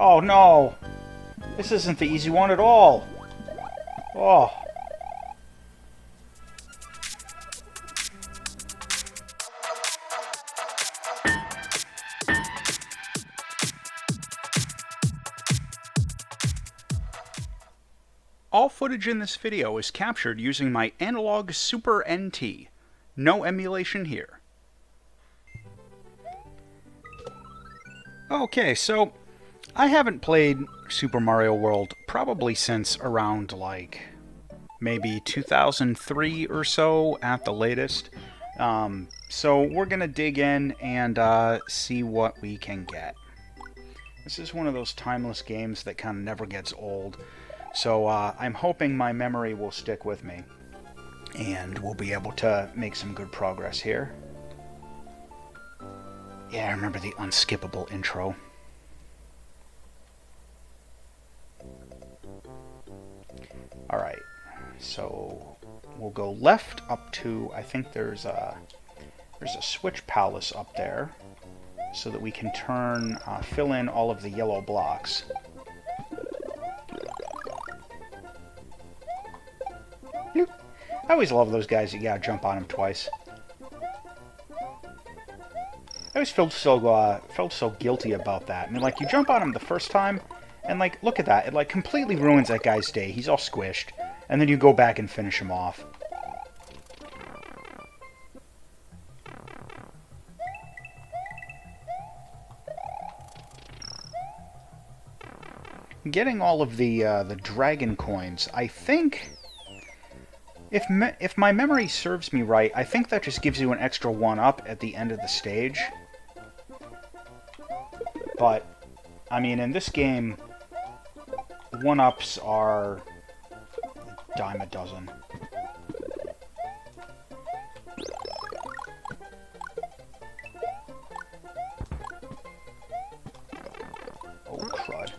Oh no! This isn't the easy one at all! Oh. All footage in this video is captured using my Analog Super NT. No emulation here. Okay, so I haven't played Super Mario World probably since around like maybe 2003 or so at the latest. So we're gonna dig in and see what we can get. This is one of those timeless games that kind of never gets old. So I'm hoping my memory will stick with me and we'll be able to make some good progress here. Yeah, I remember the unskippable intro. Alright, so we'll go left up to, I think there's a switch palace up there so that we can fill in all of the yellow blocks. I always love those guys that you gotta jump on them twice. I always felt so guilty about that. I mean, like, you jump on him the first time, and, like, look at that. It, like, completely ruins that guy's day. He's all squished. And then you go back and finish him off. Getting all of the dragon coins, I think... If my memory serves me right, I think that just gives you an extra 1-up at the end of the stage. But, I mean, in this game, 1-ups are a dime a dozen. Oh, crud.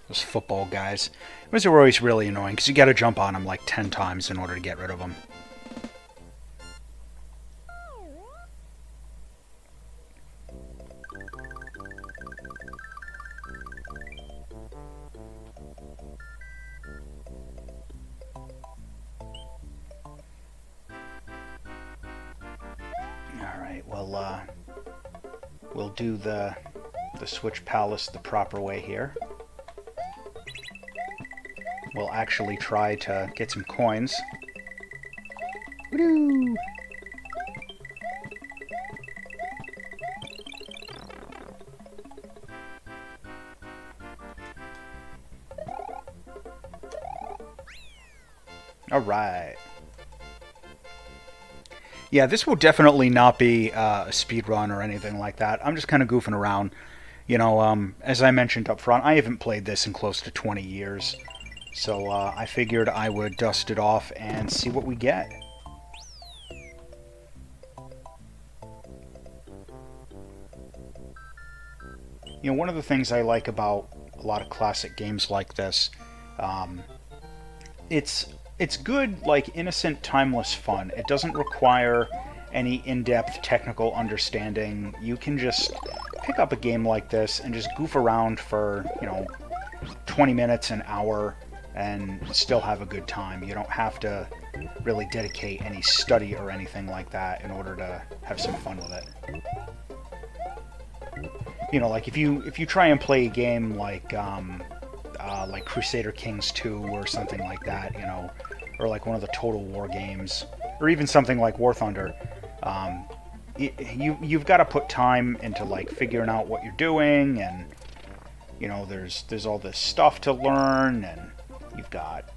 Those football guys. Those are always really annoying, because you gotta jump on them like 10 times in order to get rid of them. Alright, well, we'll do the Switch Palace the proper way here. We'll actually try to get some coins. Woo! Alright. Yeah, this will definitely not be a speed run or anything like that. I'm just kind of goofing around. You know, as I mentioned up front, I haven't played this in close to 20 years. So I figured I would dust it off and see what we get. You know, one of the things I like about a lot of classic games like this, it's good, like, innocent, timeless fun. It doesn't require any in-depth technical understanding. You can just pick up a game like this and just goof around for, you know, 20 minutes, an hour, and still have a good time. You don't have to really dedicate any study or anything like that in order to have some fun with it. You know, like if you try and play a game like Crusader Kings 2 or something like that, you know, or like one of the Total War games, or even something like War Thunder, you've got to put time into like figuring out what you're doing, and you know, there's all this stuff to learn, and you've got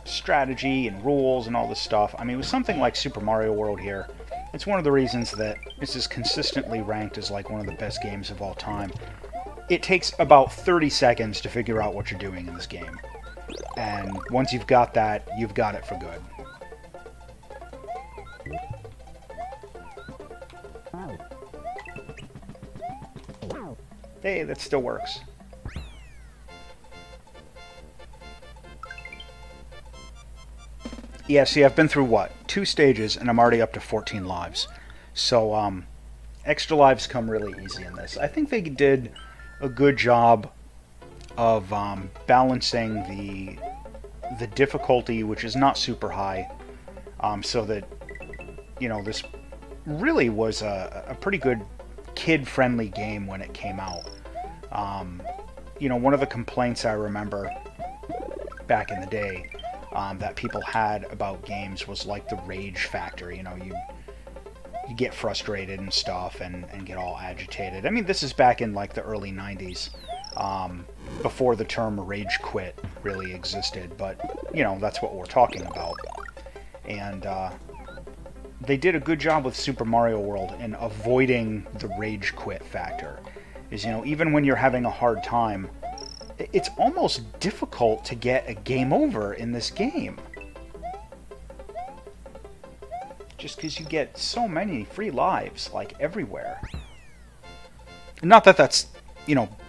strategy and rules and all this stuff. I mean, with something like Super Mario World here, it's one of the reasons that this is consistently ranked as like one of the best games of all time. It takes about 30 seconds to figure out what you're doing in this game. And once you've got that, you've got it for good. Hey, that still works. Yeah, see, I've been through, what, 2 stages, and I'm already up to 14 lives. So extra lives come really easy in this. I think they did a good job of balancing the difficulty, which is not super high, so that this really was a pretty good kid-friendly game when it came out. One of the complaints I remember back in the day that people had about games was like the rage factor. You get frustrated and stuff and get all agitated. I mean, this is back in like the early 90s, before the term rage quit really existed, but that's what we're talking about. And they did a good job with Super Mario World in avoiding the rage quit factor. Even when you're having a hard time, it's almost difficult to get a game over in this game. Just because you get so many free lives, like, everywhere. Not that that's,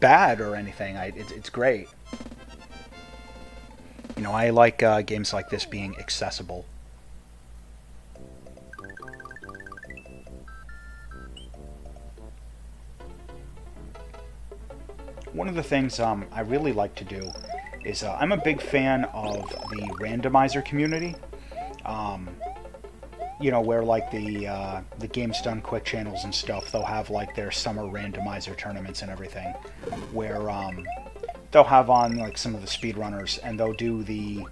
bad or anything. It's great. I like games like this being accessible. One of the things I really like to do is I'm a big fan of the randomizer community. Where like the Games Done Quick channels and stuff, they'll have like their summer randomizer tournaments and everything, where they'll have on like some of the speedrunners, and they'll do the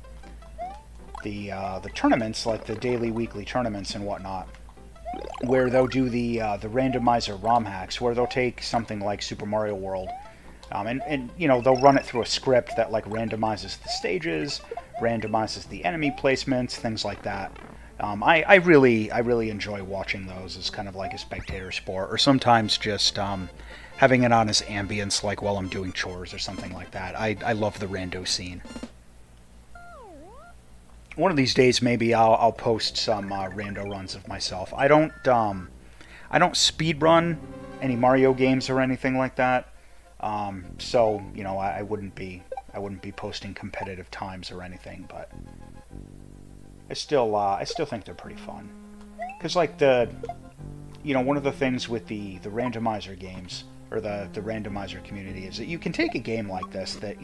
tournaments, like the daily, weekly tournaments and whatnot, where they'll do the randomizer ROM hacks, where they'll take something like Super Mario World, and they'll run it through a script that like randomizes the stages, randomizes the enemy placements, things like that. I really enjoy watching those as kind of like a spectator sport, or sometimes just having it on as ambience, like while I'm doing chores or something like that. I love the rando scene. One of these days, maybe I'll post some rando runs of myself. I don't speed run any Mario games or anything like that. So I wouldn't be posting competitive times or anything, but I still think they're pretty fun. Because like one of the things with the randomizer games, or the randomizer community, is that you can take a game like this that,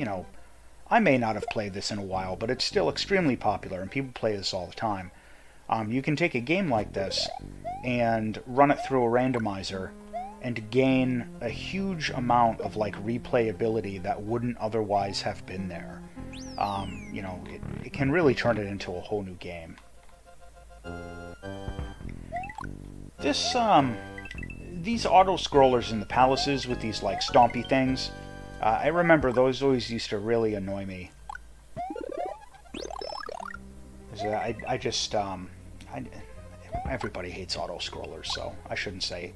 I may not have played this in a while, but it's still extremely popular and people play this all the time. You can take a game like this and run it through a randomizer and gain a huge amount of like replayability that wouldn't otherwise have been there. It can really turn it into a whole new game. These auto-scrollers in the palaces with these like stompy things, I remember those always used to really annoy me. Everybody hates auto-scrollers, so I shouldn't say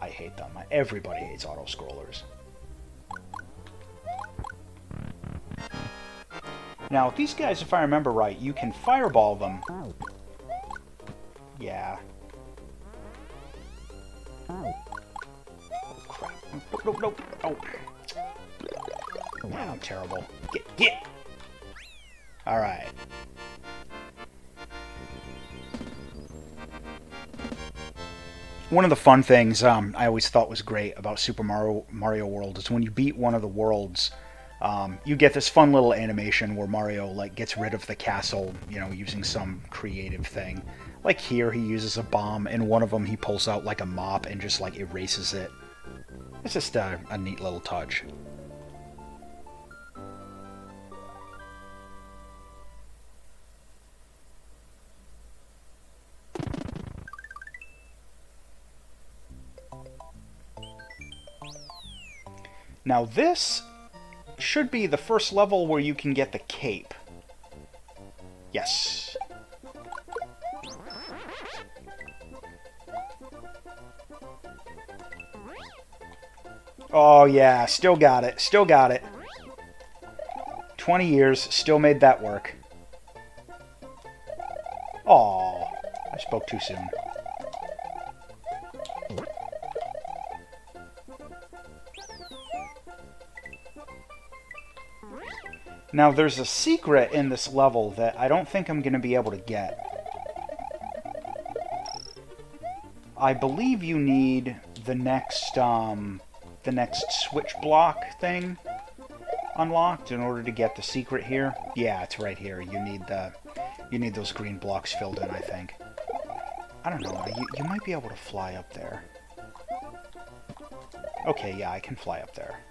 I hate them. Everybody hates auto-scrollers. Now, these guys, if I remember right, you can fireball them. Yeah. Oh, crap. No. Oh. Wow, I'm terrible. Get! Alright. One of the fun things I always thought was great about Super Mario World is when you beat one of the worlds, you get this fun little animation where Mario like gets rid of the castle, using some creative thing. Like here, he uses a bomb, and one of them he pulls out like a mop and just like erases it. It's just a neat little touch. Now this should be the first level where you can get the cape. Yes. Oh yeah, still got it. 20 years, still made that work. Aw, I spoke too soon. Now, there's a secret in this level that I don't think I'm going to be able to get. I believe you need the next switch block thing unlocked in order to get the secret here. Yeah, it's right here. You need those green blocks filled in, I think. I don't know. You might be able to fly up there. Okay, yeah, I can fly up there.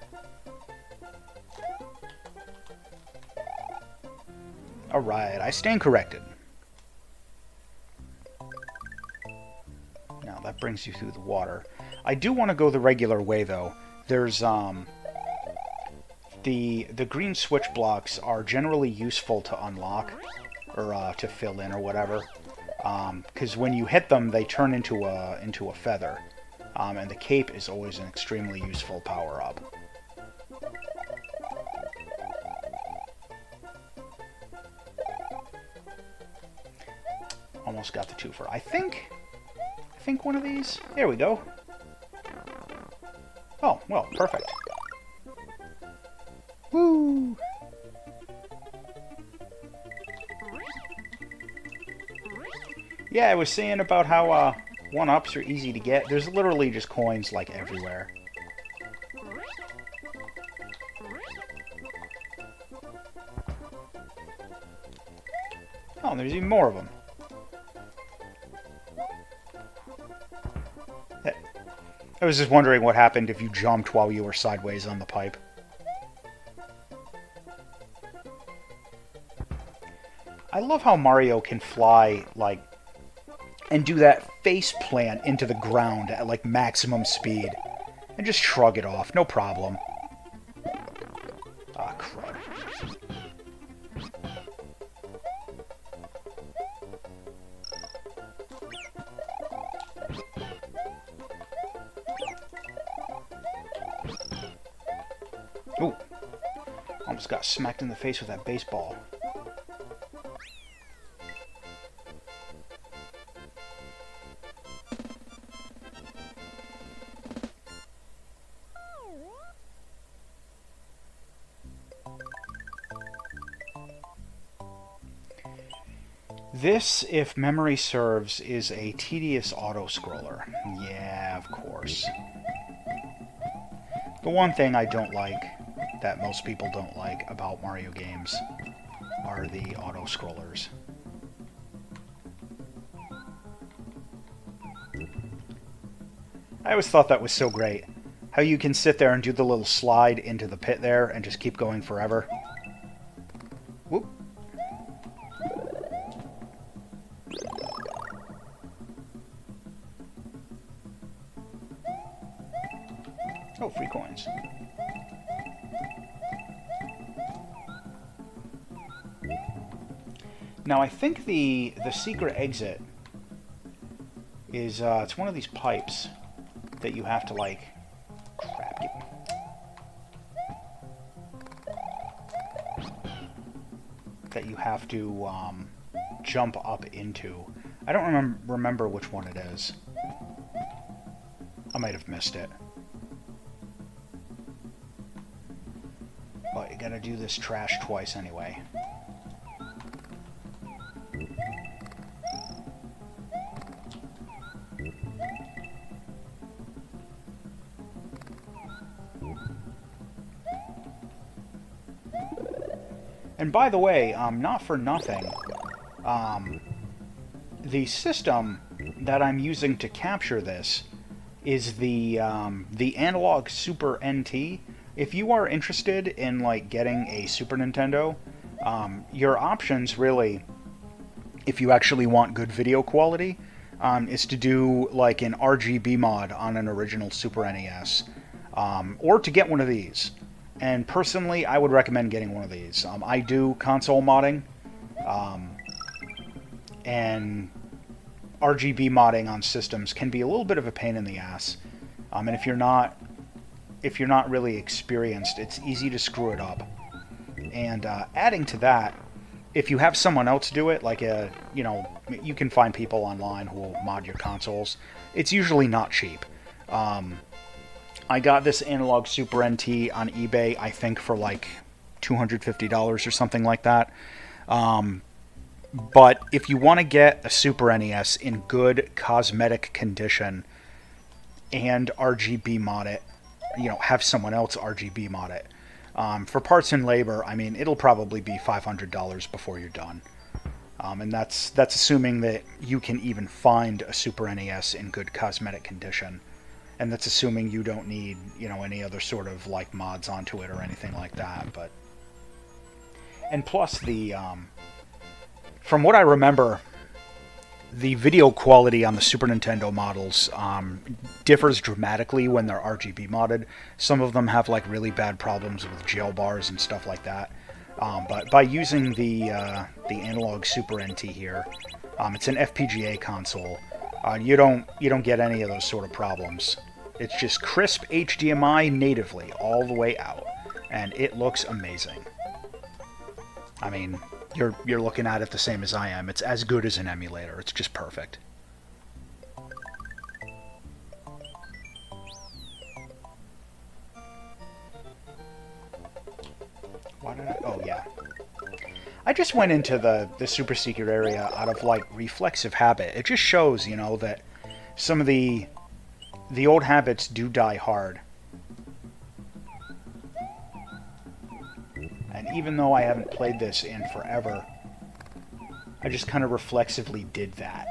Alright, I stand corrected. Now, that brings you through the water. I do want to go the regular way, though. There's, the green switch blocks are generally useful to unlock, or, to fill in, or whatever. Because when you hit them, they turn into a feather. And the cape is always an extremely useful power-up. Almost got the twofer. I think one of these. There we go. Oh, well, perfect. Woo! Yeah, I was saying about how one-ups are easy to get. There's literally just coins like everywhere. Oh, there's even more of them. I was just wondering what happened if you jumped while you were sideways on the pipe. I love how Mario can fly, like, and do that face plant into the ground at, like, maximum speed. And just shrug it off, no problem. Ah, crud. Ooh. Almost got smacked in the face with that baseball. This, if memory serves, is a tedious auto-scroller. Yeah, of course. The one thing I don't like, that most people don't like about Mario games, are the auto-scrollers. I always thought that was so great. How you can sit there and do the little slide into the pit there and just keep going forever. Whoop. Oh, free coins. Now, I think the secret exit is, it's one of these pipes that you have to, like... Crap. That you have to, jump up into. I don't remember which one it is. I might have missed it. But you gotta do this trash twice anyway. And by the way, not for nothing, the system that I'm using to capture this is the Analog Super NT. If you are interested in, like, getting a Super Nintendo, your options really, if you actually want good video quality, is to do, like, an RGB mod on an original Super NES, or to get one of these. And personally, I would recommend getting one of these. I do console modding, and RGB modding on systems can be a little bit of a pain in the ass. And if you're not really experienced, it's easy to screw it up. And adding to that, if you have someone else do it, like you can find people online who will mod your consoles. It's usually not cheap. I got this Analog Super NT on eBay, I think for like $250 or something like that. But if you want to get a Super NES in good cosmetic condition and RGB mod it, have someone else RGB mod it. For parts and labor, I mean, it'll probably be $500 before you're done. And that's assuming that you can even find a Super NES in good cosmetic condition. And that's assuming you don't need, any other sort of like mods onto it or anything like that. But and plus from what I remember, the video quality on the Super Nintendo models differs dramatically when they're RGB modded. Some of them have like really bad problems with jail bars and stuff like that. But by using the analog Super NT here, it's an FPGA console. You don't get any of those sort of problems. It's just crisp HDMI natively all the way out, and it looks amazing. I mean, you're looking at it the same as I am. It's as good as an emulator. It's just perfect. Why did I? Oh yeah. I just went into the super secret area out of like reflexive habit. It just shows, that some of the old habits do die hard. And even though I haven't played this in forever, I just kind of reflexively did that.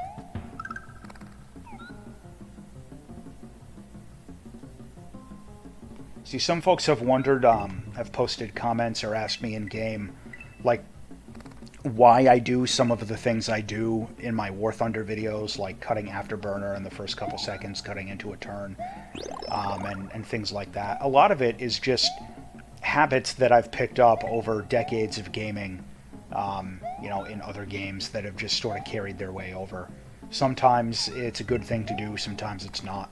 See, some folks have wondered, have posted comments or asked me in game, like, why I do some of the things I do in my War Thunder videos, like cutting Afterburner in the first couple seconds, cutting into a turn, and things like that. A lot of it is just habits that I've picked up over decades of gaming, in other games that have just sort of carried their way over. Sometimes it's a good thing to do, sometimes it's not.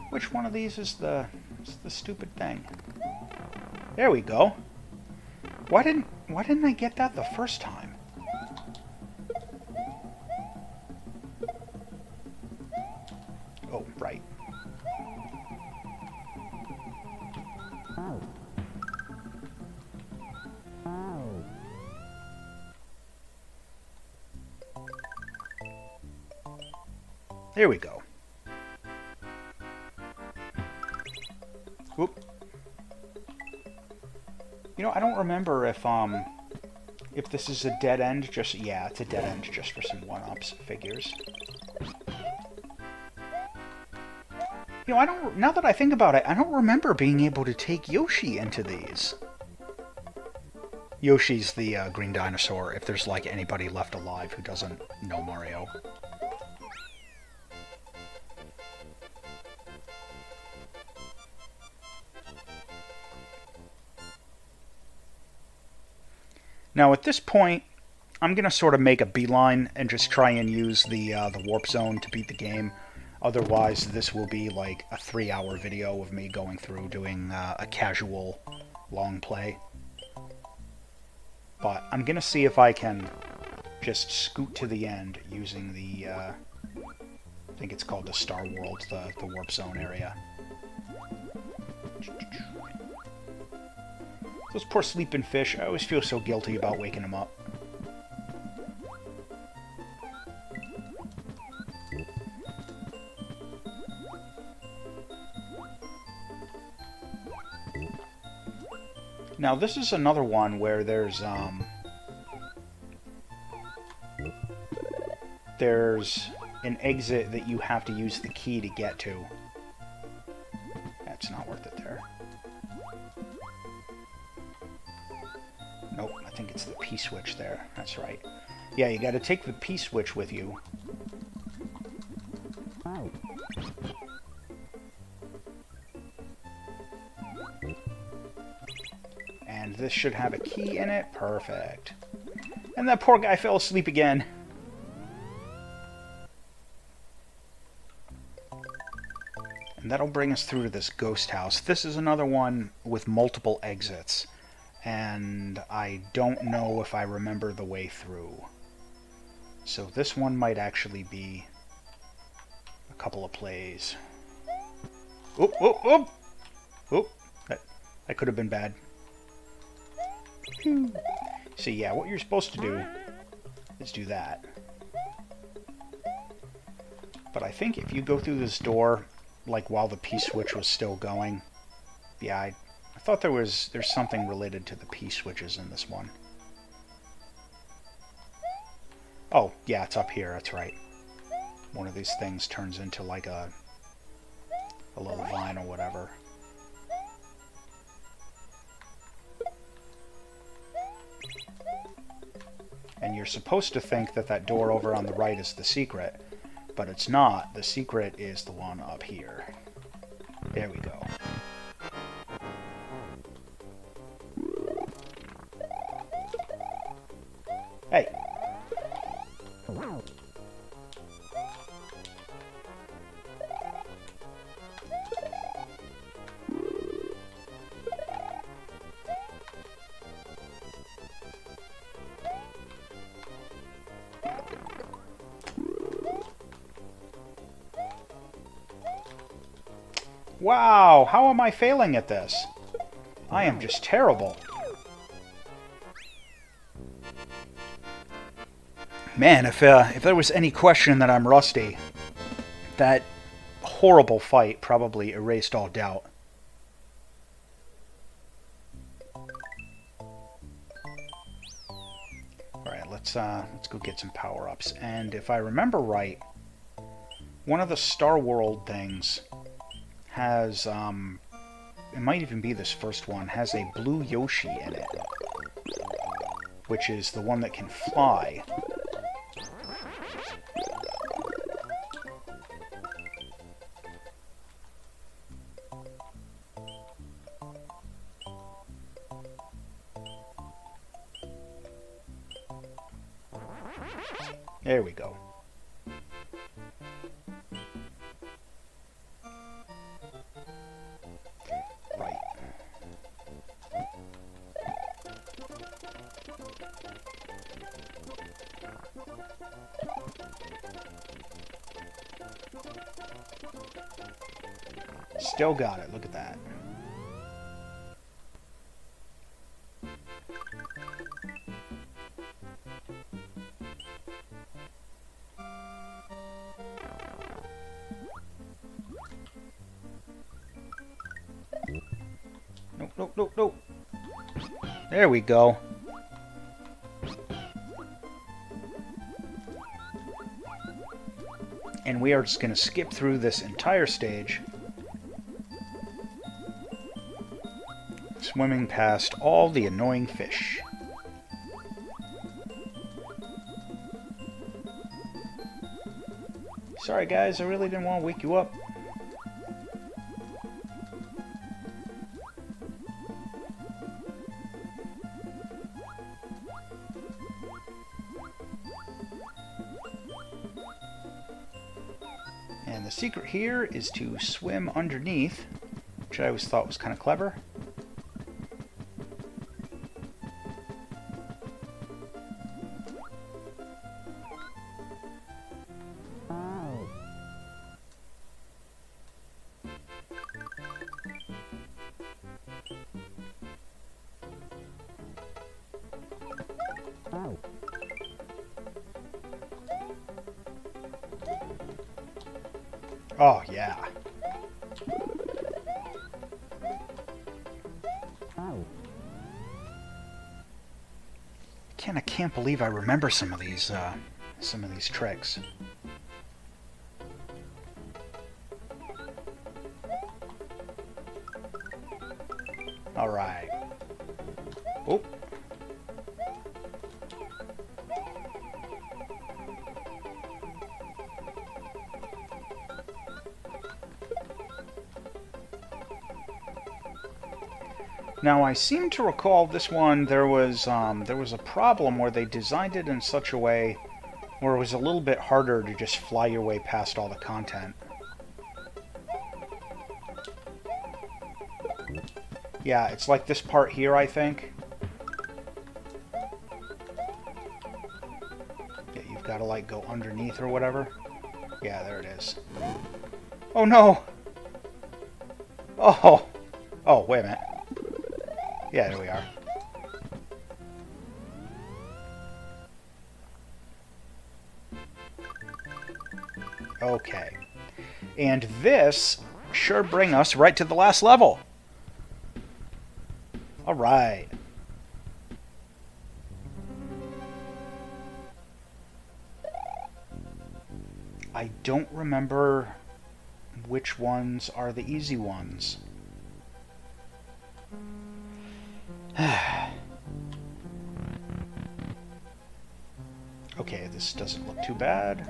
Which one of these is the stupid thing? There we go. Why didn't I get that the first time? Oh, right. There we go. Whoop. I don't remember if this is a dead end. Yeah, it's a dead end just for some one-ups figures. I don't. Now that I think about it, I don't remember being able to take Yoshi into these. Yoshi's the green dinosaur. If there's like anybody left alive who doesn't know Mario. Now at this point, I'm going to sort of make a beeline and just try and use the warp zone to beat the game. Otherwise, this will be like a 3-hour video of me going through doing a casual long play. But I'm going to see if I can just scoot to the end using the, I think it's called the Star World, the warp zone area. Those poor sleeping fish, I always feel so guilty about waking them up. Now this is another one where there's an exit that you have to use the key to get to. That's not worth it there. Nope, I think it's the P-switch there. That's right. Yeah, you gotta take the P-switch with you. And this should have a key in it. Perfect. And that poor guy fell asleep again. And that'll bring us through to this ghost house. This is another one with multiple exits. And I don't know if I remember the way through. So this one might actually be a couple of plays. Oop, oop, oop! Oop! That could have been bad. So yeah, what you're supposed to do is do that. But I think if you go through this door, like while the P-switch was still going, yeah, I thought there's something related to the P-switches in this one. Oh, yeah, it's up here, that's right. One of these things turns into like a little vine or whatever. And you're supposed to think that that door over on the right is the secret, but it's not. The secret is the one up here. There we go. Hey! Wow, how am I failing at this? I am just terrible. Man, if there was any question that I'm rusty, that horrible fight probably erased all doubt. Alright, let's go get some power-ups. And if I remember right, one of the Star World things has, it might even be this first one, has a blue Yoshi in it, which is the one that can fly. There we go. Right. Still got it. Look at that. Nope, nope, nope, nope. There we go. And we are just going to skip through this entire stage, swimming past all the annoying fish. Sorry guys, I really didn't want to wake you up. And the secret here is to swim underneath, which I always thought was kind of clever. Oh, yeah. I can't believe I remember some of these tricks. All right. Oh. Now, I seem to recall this one, there was a problem where they designed it in such a way where it was a little bit harder to just fly your way past all the content. Yeah, it's like this part here, I think. Yeah, you've got to gotta, like, go underneath or whatever. Yeah, there it is. Oh, no! Oh! Oh, wait a minute. Yeah, there we are. Okay. And this should bring us right to the last level. Alright. I don't remember which ones are the easy ones. Okay, this doesn't look too bad.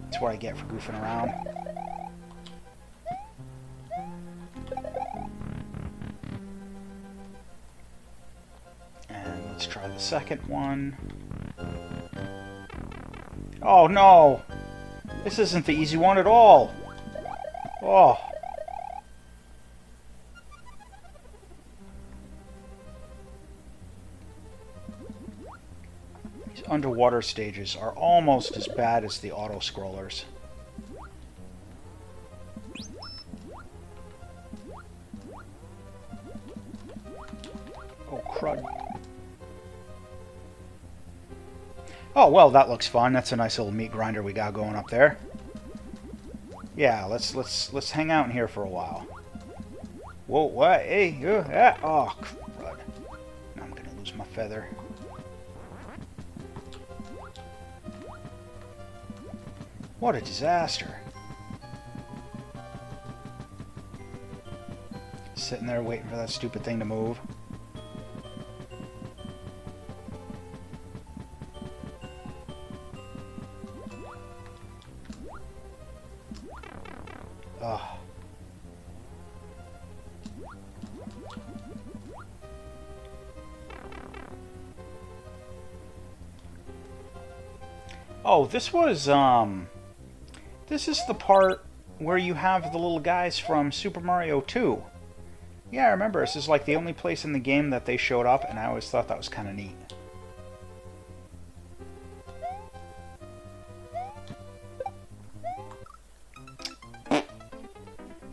That's what I get for goofing around. And let's try the second one. Oh no! This isn't the easy one at all! Oh! These underwater stages are almost as bad as the auto-scrollers. Oh, crud. Oh, well, that looks fun. That's a nice little meat grinder we got going up there. Yeah, let's hang out in here for a while. Whoa, what? Hey, oh, crud. Now I'm gonna lose my feather. What a disaster. Sitting there waiting for that stupid thing to move. Ugh. Oh, this was, this is the part where you have the little guys from Super Mario 2. Yeah, I remember. This is like the only place in the game that they showed up, and I always thought that was kind of neat.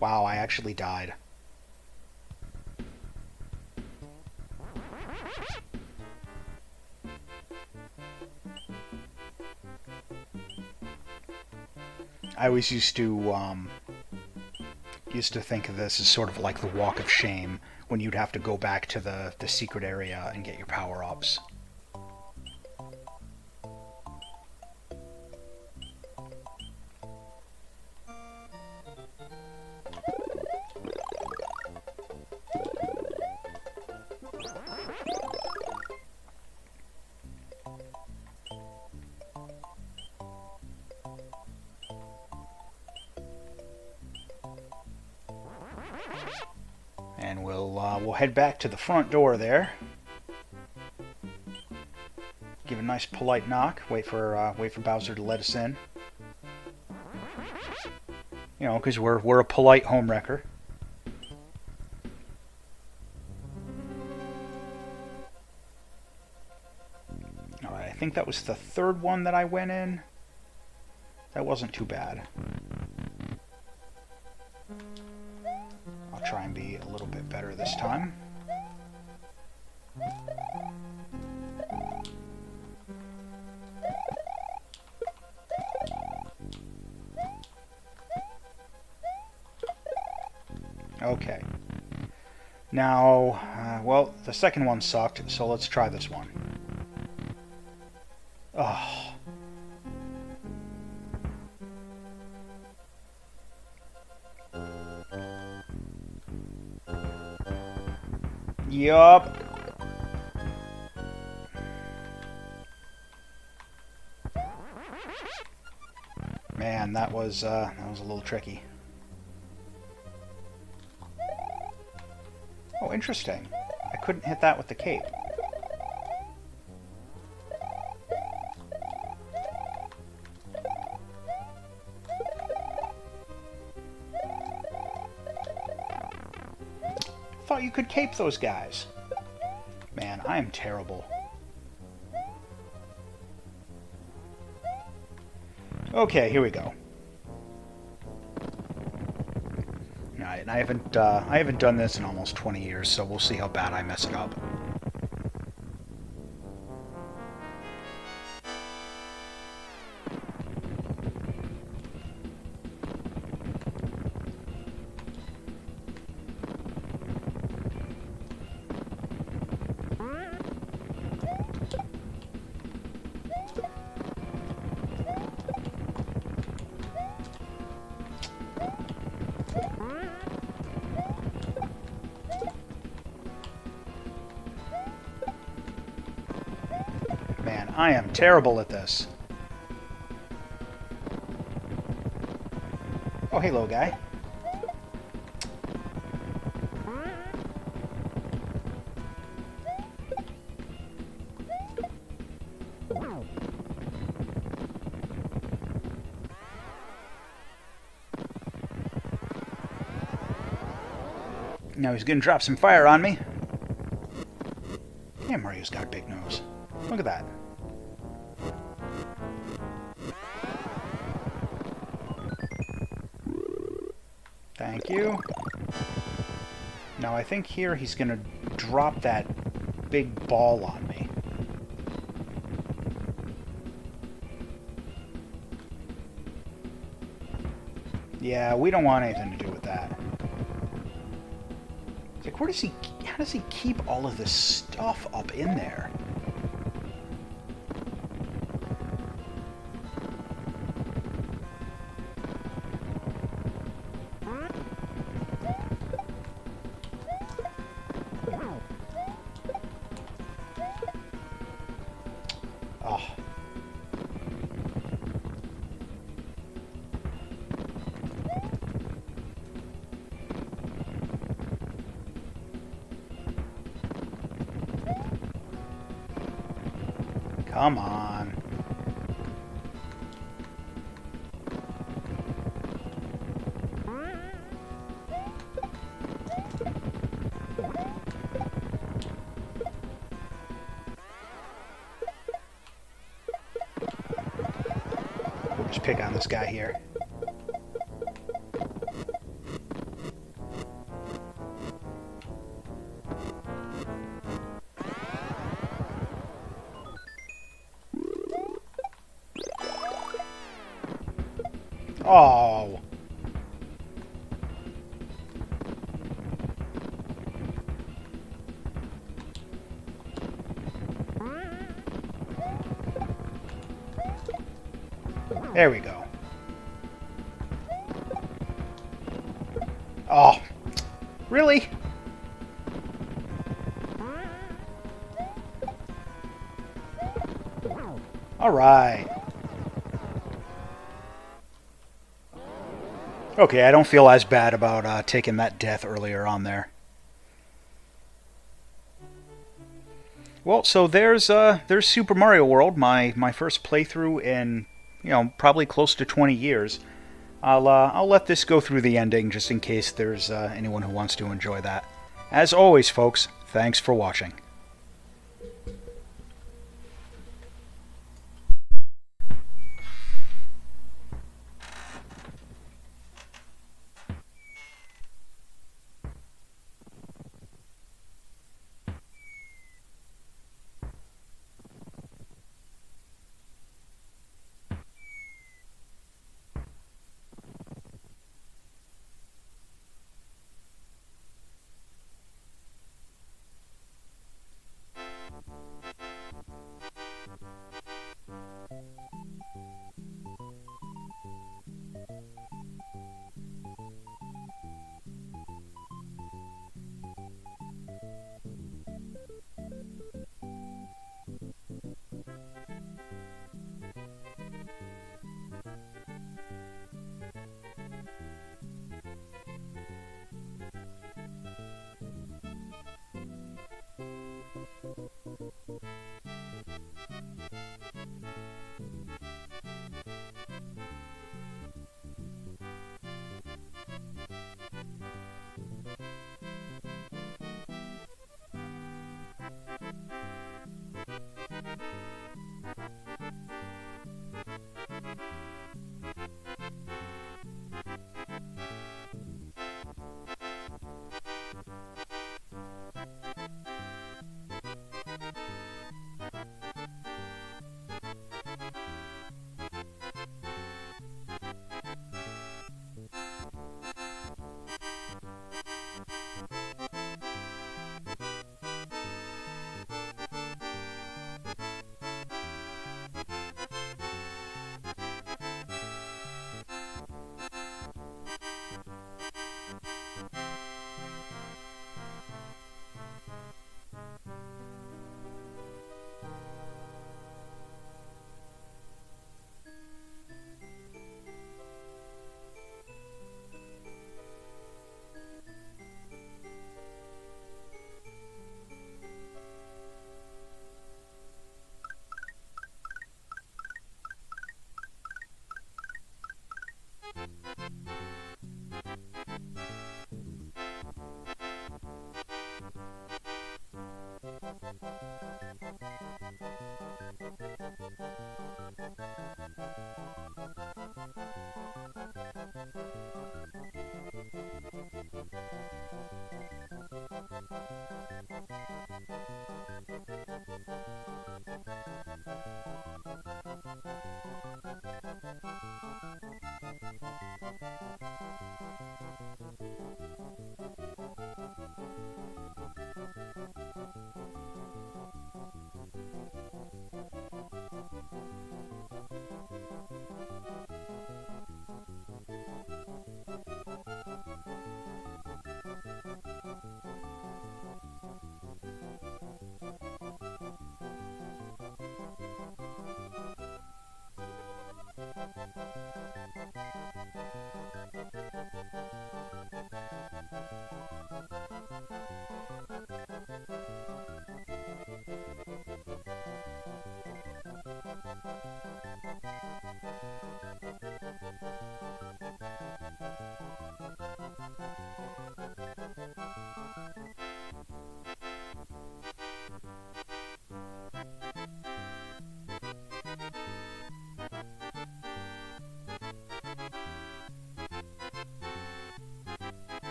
Wow, I actually died. I always used to think of this as sort of like the Walk of Shame, when you'd have to go back to the secret area and get your power-ups. And we'll head back to the front door there. Give a nice polite knock. Wait for Bowser to let us in. You know, because we're a polite home wrecker. All right, I think that was the third one that I went in. That wasn't too bad. I'll try and be a little bit better this time. Okay. Now, well, the second one sucked, so let's try this one. Oh. Yup. Man, that was a little tricky. Oh, interesting. I couldn't hit that with the cape. could cape those guys. Man, I am terrible. Okay, here we go. Alright, and I haven't done this in almost 20 years, so we'll see how bad I mess it up. Man, I am terrible at this. Oh, hey, little guy. Now he's gonna drop some fire on me. Damn, Mario's got a big nose. Look at that. Thank you. Now I think here he's gonna drop that big ball on me. Yeah, we don't want anything to do with that. It's like, how does he keep all of this stuff up in there? Oh. Come on. We'll just pick on this guy here. Oh. There we go. Oh. Really? All right. Okay, I don't feel as bad about taking that death earlier on there. Well, so there's Super Mario World, my first playthrough in, probably close to 20 years. I'll let this go through the ending just in case there's anyone who wants to enjoy that. As always, folks, thanks for watching.